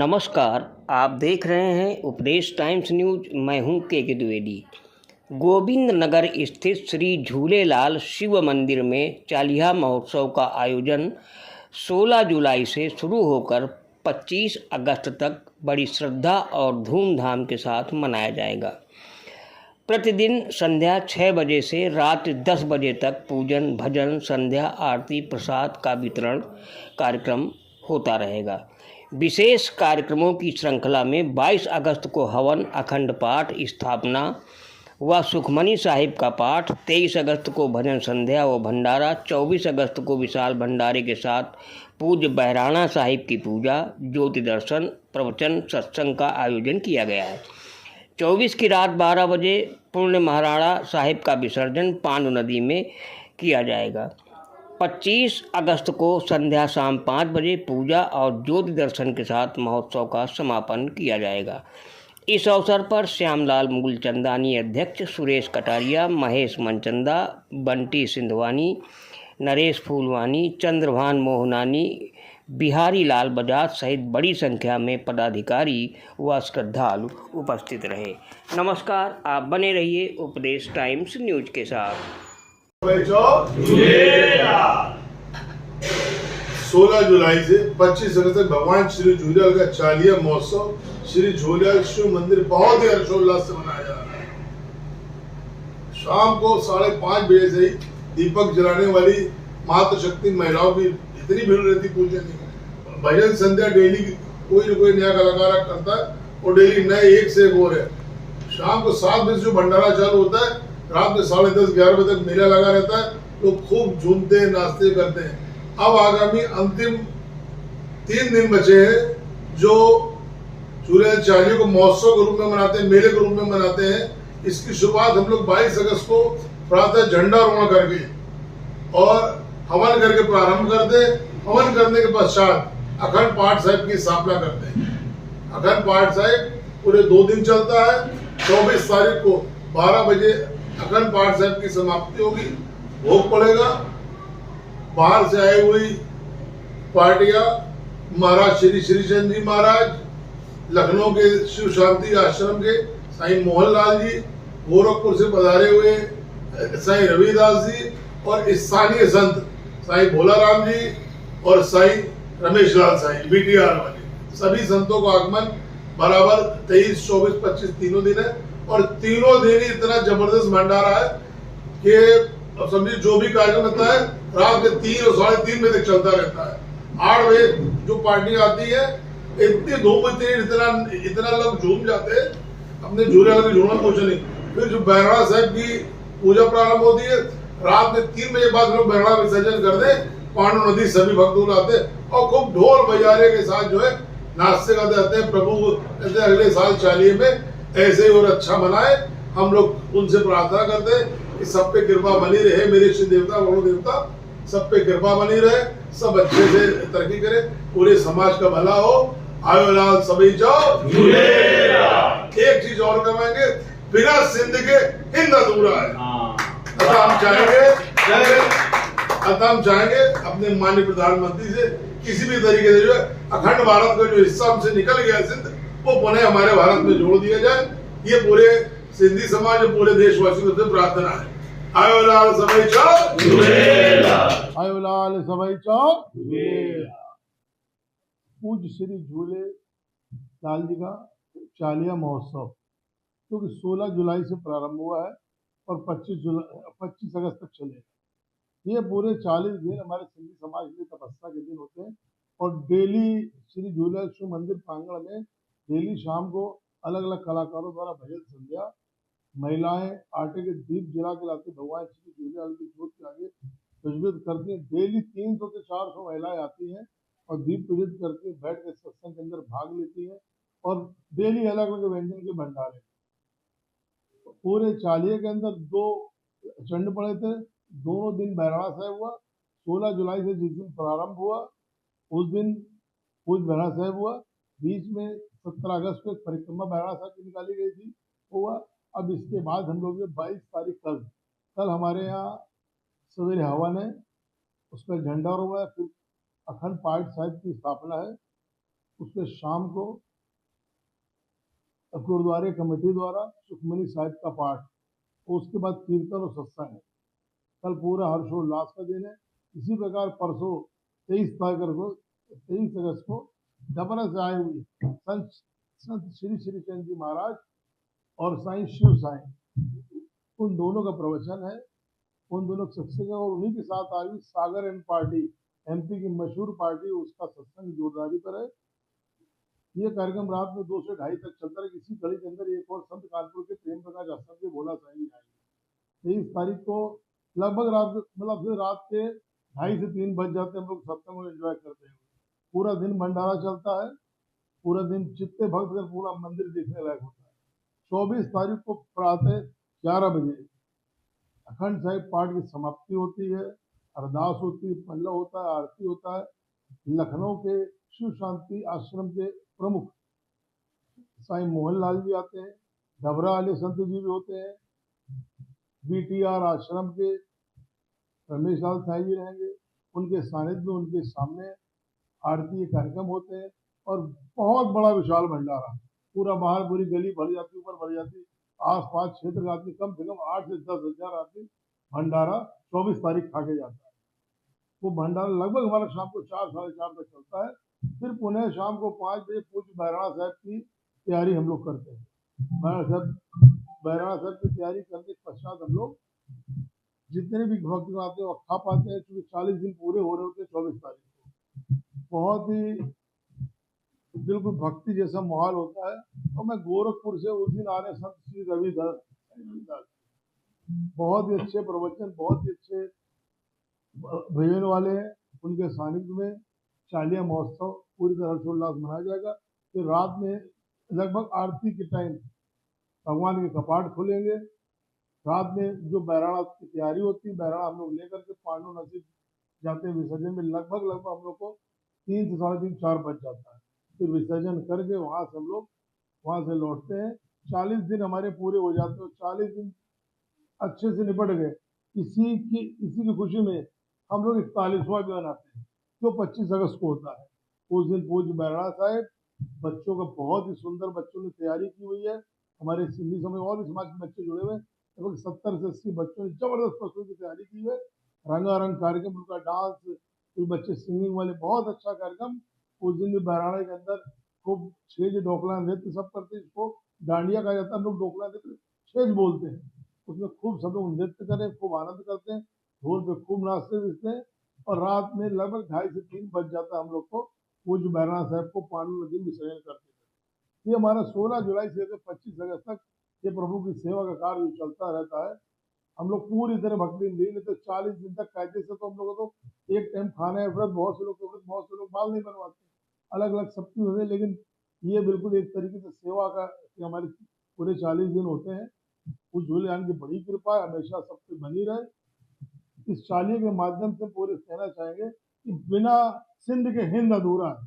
नमस्कार। आप देख रहे हैं उपदेश टाइम्स न्यूज। मैं हूं के द्विवेदी। गोविंद नगर स्थित श्री झूलेलाल शिव मंदिर में चालिहा महोत्सव का आयोजन 16 जुलाई से शुरू होकर 25 अगस्त तक बड़ी श्रद्धा और धूमधाम के साथ मनाया जाएगा। प्रतिदिन संध्या 6 बजे से रात 10 बजे तक पूजन, भजन, संध्या आरती, प्रसाद का वितरण कार्यक्रम होता रहेगा। विशेष कार्यक्रमों की श्रृंखला में 22 अगस्त को हवन, अखंड पाठ, स्थापना व सुखमनी साहिब का पाठ, 23 अगस्त को भजन संध्या व भंडारा, 24 अगस्त को विशाल भंडारे के साथ पूज्य बहराणा साहिब की पूजा, ज्योति दर्शन, प्रवचन, सत्संग का आयोजन किया गया है। 24 की रात 12 बजे पूर्ण महाराणा साहिब का विसर्जन पांडु नदी में किया जाएगा। 25 अगस्त को संध्या शाम 5 बजे पूजा और ज्योति दर्शन के साथ महोत्सव का समापन किया जाएगा। इस अवसर पर श्यामलाल मूलचंदानी अध्यक्ष, सुरेश कटारिया, महेश मनचंदा, बंटी सिंधवानी, नरेश फूलवानी, चंद्रभान मोहनानी, बिहारी लाल बजाज सहित बड़ी संख्या में पदाधिकारी व श्रद्धालु उपस्थित रहे। नमस्कार, आप बने रहिए उपदेश टाइम्स न्यूज के साथ। 16 जुलाई से 25 अगस्त तक भगवान श्री झूलेलाल का चालिया महोत्सव श्री झूलेलाल शिव मंदिर बहुत ही हर्षोल्लास से मनाया जा रहा है। शाम को 5:30 बजे से ही दीपक जलाने वाली मातृशक्ति महिलाओं की इतनी भीड़ रहती पूजने की। भजन संध्या डेली कोई न कोई नया कलाकार करता है और डेली नए एक से एक हो रहे। शाम को 7 बजे जो भंडारा चालू होता है, रात में 10:30-11 बजे तक मेला लगा रहता है। लोग खूब झूमते हैं, नाचते करते हैं। अब आगामी अंतिम 3 दिन बचे हैं जो झूलेलाल चालिये को महोत्सव के रूप में मनाते हैं, मेले के रूप में मनाते हैं। इसकी शुरुआत हम लोग 22 अगस्त को प्रातः झंडारोहण करके और हवन करके प्रारंभ करते हैं। हवन करने के पश्चात अखंड पाठ साहिब की स्थापना करते हैं। अखंड पाठ साहिब पूरे 2 दिन चलता है। 24 तारीख को 12 बजे अखंड पाठ साहिब की समाप्ति होगी, भोग पड़ेगा। बाहर से आई हुई पार्टियां महाराज श्री श्रीचंद जी महाराज, लखनऊ के शिव शांति आश्रम के साईं मोहनलाल जी, गोरखपुर से पधारे हुए साईं रविदास जी और स्थानीय संत साईं भोलाराम जी और साईं रमेश लाल साईं बीटीआर वाले, सभी संतों का आगमन बराबर 23, 24, 25 तीनों दिन है। और तीनों दिन ही इतना जबरदस्त भंडारा है कि अब समझिए जो भी कार्यक्रम होता है रात के 3 और 3:30 बजे तक चलता रहता है। 8 बजे जो पार्टी आती है, इतनी धूप होती है, इतना लोग झूम जाते हैं, अपने झूलेलाल की झूमना पूछ नहीं। फिर जो बहराणा साहिब की पूजा प्रारंभ होती है, रात में 3 बजे बाद लोग बहराणा विसर्जन कर दे, पांडु नदी सभी भक्त लोग आते हैं और खूब ढोल बजारे के साथ जो है नाचते गाते आते हैं। प्रभु अगले साल चालिये में ऐसे ही और अच्छा मनाए। हम लोग उनसे प्रार्थना करते हैं कि सब पे कृपा बनी रहे। मेरे इष्ट देवता वरुण देवता सब पे कृपा बनी रहे, सब अच्छे से तरक्की करे, पूरे समाज का भला हो। आयो लाल सभी जाओ झूलेलाल। एक चीज और करवाएंगे, बिना सिंध के हिंद अधूरा है। अतः हम चाहेंगे अपने माननीय प्रधानमंत्री से किसी भी तरीके से जो है अखंड भारत का जो हिस्सा हमसे निकल गया सिंध, वो पुनः हमारे भारत में जोड़ दिया जाए। ये पूरे सिंधी समाज और पूरे देशवासियों से प्रार्थना है। आयो लाल सभी जाओ झूलेलाल। आयो लाल सभी जाओ झूलेलाल। पूज्य श्री झूलेलाल जी का चालिया महोत्सव क्योंकि 16 जुलाई से प्रारंभ हुआ है और 25 अगस्त तक चलेगा। ये पूरे 40 दिन हमारे सिंधी समाज के लिए तपस्या के दिन होते हैं और डेली श्री झूलेलाल शिव मंदिर प्रांगण में डेली शाम को अलग अलग कलाकारों द्वारा भजन संध्या, महिलाएं आटे के दीप जला के लाते भगवान श्री झूलेलाल की जोत के आगे प्रज्वलित करती हैं। डेली 300 से 400 महिलाएं आती हैं और दीप प्रज्वलित करती हैं, बैठ के सत्संग के अंदर भाग लेती हैं और डेली अलग अलग व्यंजन के भंडारे। पूरे चालिये के अंदर 2 चंड पड़े थे। दोनों दिन बहराणा साहिब हुआ। 16 जुलाई से जिस दिन प्रारंभ हुआ उस दिन पूज्य बहराणा साहिब हुआ। बीच में 17 अगस्त को एक परिक्रमा बहराणा साहिब की निकाली गई थी, हुआ। अब इसके बाद हम लोग 22 तारीख कल हमारे यहाँ सवेरे हवन है, उसमें झंडा हुआ है, फिर अखंड पाठ साहिब की स्थापना है उसके शाम को गुरुद्वारे कमेटी द्वारा सुखमनी साहिब का पाठ, और उसके बाद कीर्तन और सत्संग है। कल पूरा हर्षोल्लास का दिन है। इसी प्रकार परसों 23 अगस्त को डबरा से आए हुए संत श्री श्री चंद जी महाराज और साईं शिव साईं, उन दोनों का प्रवचन है, उन दोनों सत्संग है। और उन्हीं के साथ आई सागर एंड पार्टी, एमपी की मशहूर पार्टी, उसका सत्संग जोरदारी पर है। ये कार्यक्रम रात में 2 से 2:30 तक चलता है। इसी कड़ी के अंदर एक और संत कानपुर के प्रेम प्रकाश आश्रम के भोला साईं आएंगे। 23 तारीख को लगभग रात के 2:30 से 3 बज जाते हैं। हम लोग सत्संग में एंजॉय करते हैं। पूरा दिन भंडारा चलता है। पूरा दिन चित्ते भक्त कर पूरा मंदिर देखने लायक होता है। 24 तारीख को प्रातः 11 बजे अखंड साहिब पाठ की समाप्ति होती है, अरदास होती है, पल्लव होता है, आरती होता है। लखनऊ के शिव शांति आश्रम के प्रमुख साईं मोहन लाल जी आते हैं, डबरा वाले संत जी भी होते हैं, बीटीआर आश्रम के रमेश लाल साईं जी रहेंगे। उनके सानिध्य में उनके सामने आरती के कार्यक्रम होते हैं और बहुत बड़ा विशाल भंडारा, पूरा बाहर पूरी गली भर जाती, ऊपर भर जाती, आस-पास क्षेत्र का आदमी कम से कम 8 से 10 हजार आदमी भंडारा 24 तारीख खा के जाता है। वो भंडारा लगभग हमारा शाम को 4 साढ़े 4 तक चलता है। फिर पुनः शाम को 5 बजे पूज्य बहराणा साहब की तैयारी हम लोग करते हैं। बहराणा साहब की तैयारी करने के पश्चात हम लोग जितने भी भक्त आते हैं वो खा पाते हैं, क्योंकि 40 दिन पूरे हो रहे होते हैं 24 तारीख को। बहुत ही बिल्कुल भक्ति जैसा माहौल होता है। और मैं गोरखपुर से उस दिन आ रहे संत श्री रविदास, बहुत ही अच्छे प्रवचन, बहुत ही अच्छे भजन वाले हैं। उनके सानिध्य में चालिया महोत्सव पूरी तरह हर्षोल्लास मनाया जाएगा। फिर रात में लगभग आरती के टाइम भगवान के कपाट खुलेंगे। रात में जो बहराणा की तैयारी होती है, बहराणा हम लोग लेकर के पांडु नदी जाते हैं विसर्जन में। लगभग हम लोग को 3 से साढ़े 3 4 बज जाता है। फिर विसर्जन करके वहां से हम लोग वहां से लौटते हैं। 40 दिन हमारे पूरे हो जाते हैं। 40 दिन अच्छे से निपट गए। इसी की खुशी में हम लोग 41वां भी मनाते हैं, जो 25 अगस्त को होता है। उस दिन पूज्य बहराणा साहिब बच्चों का बहुत ही सुंदर बच्चों ने तैयारी की हुई है। हमारे सिंधी समाज और भी समाज के बच्चे जुड़े हुए, लगभग 70 से 80 बच्चों ने जबरदस्त प्रस्तुति की तैयारी की है। रंगारंग कार्यक्रम, उनका डांस, कुछ बच्चे सिंगिंग वाले, बहुत अच्छा कार्यक्रम। उस दिन भी बहराणा के अंदर खूब छेज डोकला नृत्य सब करते हैं। इसको डांडिया कहा जाता है। हम लोग डोकला नृत्य छेज बोलते हैं। उसमें खूब सब लोग नृत्य करें, खूब आनंद करते हैं, ढोल पे खूब नाचते हैं। और रात में लगभग 2:30 से 3 बज जाता है हम लोग को पूज्य बहराणा साहब को पांडु नदी में विसर्जन करते हैं। ये हमारा 16 जुलाई से लेकर 25 अगस्त तक ये प्रभु की सेवा का कार्य चलता रहता है। हम लोग पूरी तरह भक्ति नहीं तो 40 दिन तक कायदे से तो हम लोग तो एक टाइम खाना है व्रत, बहुत से लोग बाल नहीं बनवाते, अलग अलग सबकी होते हैं। लेकिन ये बिल्कुल एक तरीके से सेवा का हमारे पूरे 40 दिन होते हैं। उस झूलेलाल की बड़ी कृपा हमेशा सबसे बनी रहे। इस चालीहे के माध्यम से पूरे कहना चाहेंगे कि बिना सिंध के हिंद अधूरा है।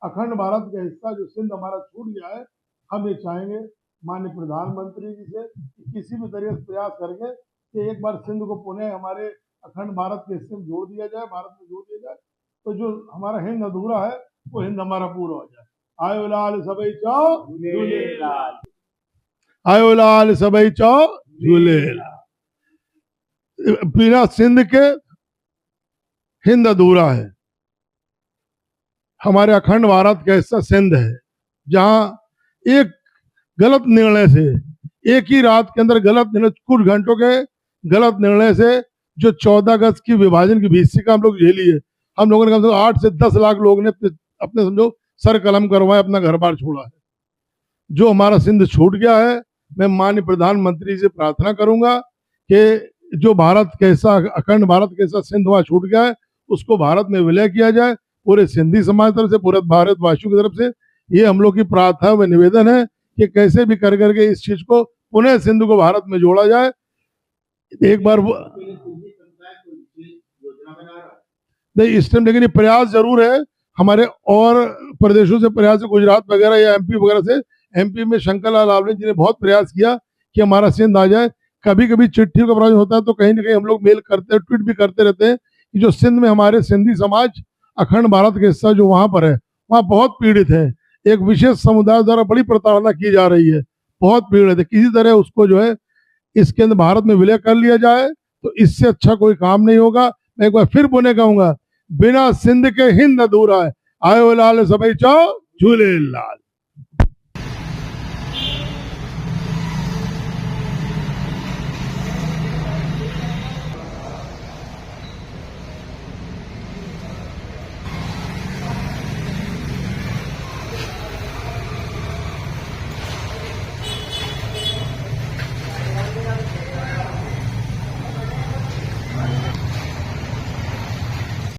अखंड भारत का हिस्सा जो सिंध हमारा छूट गया है, हम ये चाहेंगे माननीय प्रधानमंत्री जी से किसी भी तरीके से प्रयास करेंगे कि एक बार सिंध को पुनः हमारे अखंड भारत के हिस्से में जोड़ दिया जाए, भारत में जोड़ दिया जाए, तो जो हमारा हिंद अधूरा है वो हिंद हमारा पूरा हो जाए। आयो लाल सबई चौ झूलेलाल, आयो लाल सबई चौ झूलेलाल। बिना सिंध के हिंद अधूरा है। हमारे अखंड भारत का हिस्सा सिंध है, जहां एक गलत निर्णय से, एक ही रात के अंदर गलत निर्णय, कुछ घंटों के गलत निर्णय से जो 14 अगस्त की विभाजन की भीषिका हम लोग झेली है, हम लोगों ने कम से कम 8 से 10 लाख लोग ने अपने समझो सर कलम करवाए, अपना घर बार छोड़ा है। जो हमारा सिंध छूट गया है, मैं माननीय प्रधानमंत्री से प्रार्थना करूंगा कि जो भारत कैसा, अखंड भारत कैसा सिंध वहां छूट गया है, उसको भारत में विलय किया जाए। पूरे सिंधी समाज तरफ से, पूरे भारतवासियों की तरफ से ये हम लोग की प्रार्थना व निवेदन है कि कैसे भी कर करके इस चीज को पुनः सिंध को भारत में जोड़ा जाए। एक बार नहीं इस टाइम, लेकिन ये प्रयास जरूर है हमारे और प्रदेशों से प्रयास है, गुजरात वगैरह या एमपी वगैरह से। एमपी में शंकर लाल आर्वले जी ने बहुत प्रयास किया कि हमारा सिंध आ जाए। कभी कभी चिट्ठियों का प्रॉब्लम होता है तो कहीं ना कहीं हम लोग मेल करते हैं, ट्वीट भी करते रहते हैं कि जो सिंध में हमारे सिंधी समाज अखंड भारत के हिस्सा जो वहां पर है वहाँ बहुत पीड़ित है, एक विशेष समुदाय द्वारा बड़ी प्रताड़ना की जा रही है, बहुत पीड़ित है, किसी तरह उसको जो है इसके अंदर भारत में विलय कर लिया जाए, तो इससे अच्छा कोई काम नहीं होगा। मैं एक बार फिर बोले कहूंगा, बिना सिंध के हिंद अधूरा है, आयो लाल सबई चाओ झूले लाल।